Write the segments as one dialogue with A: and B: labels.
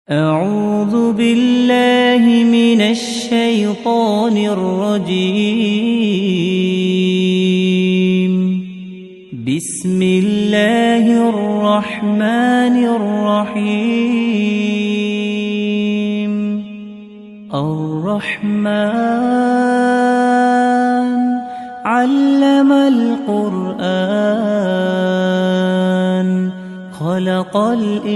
A: أعوذ بالله من الشيطان الرجيم. بسم الله الرحمن الرحيم. الرحمن علم القرآن خلق الإنسان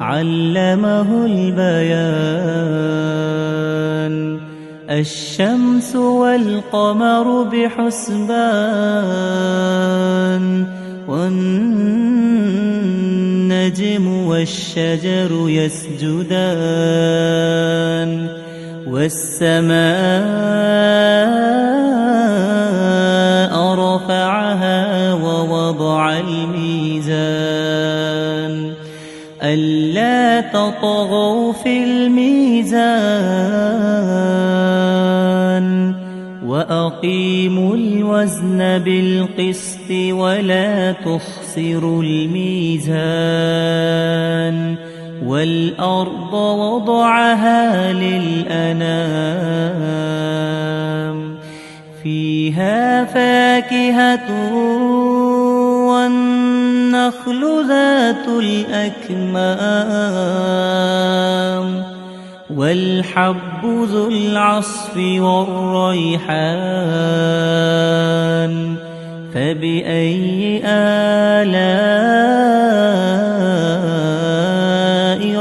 A: علمه البيان. الشمس والقمر بحسبان والنجم والشجر يسجدان والسماء رفعها ووضع الميزان ألا تطغوا في الميزان وأقيموا الوزن بالقسط ولا تخسروا الميزان. والأرض وضعها للأنام فيها فاكهة والنخل ذات الأكمام والحب ذو العصف والريحان. فبأي آلاء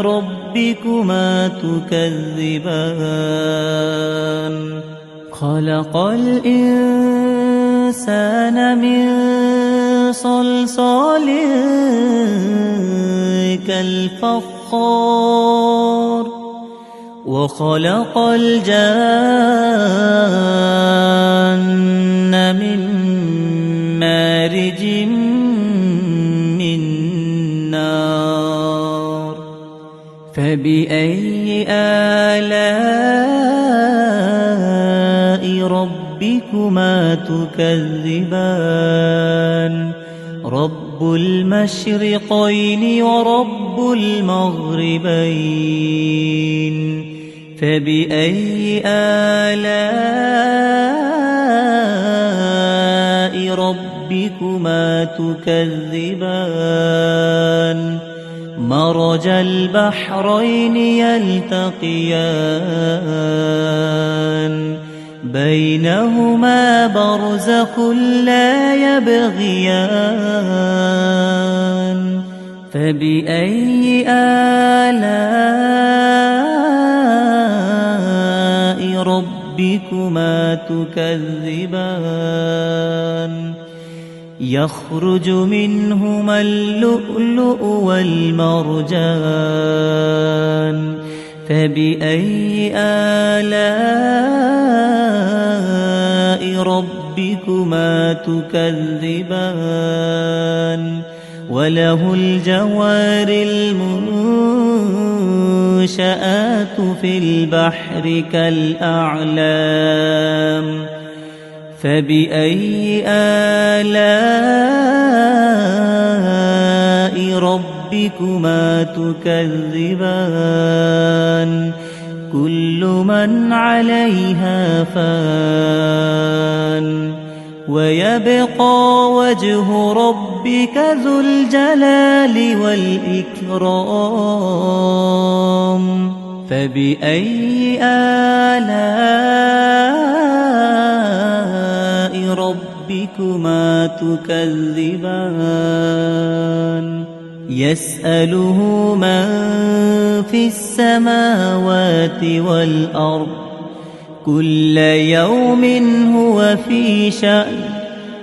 A: ربكما تكذبان؟ خلق الإنسان من صلصال كالفخار وخلق الجان من مارج من نار. فبأي آلاء ربكما تكذبان؟ رب المشرقين ورب المغربين. فبأي آلاء ربكما تكذبان؟ مرج البحرين يلتقيان بينهما برزخ لا يبغيان. فبأي آلاء ربكما تكذبان؟ يخرج منهما اللؤلؤ والمرجان. فبأي آلاء ربكما تكذبان؟ وله الجوار المنشآت في البحر كالأعلام. فبأي آلاء ربكما تكذبان؟ كل من عليها فان ويبقى وجه ربك ذو الجلال والإكرام. فبأي آلاء ربكما تكذبان؟ يسأله من في السماوات والأرض كل يوم هو في شأن.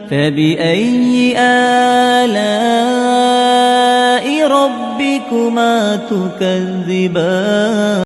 A: فبأي آلاء ربكما تكذبان؟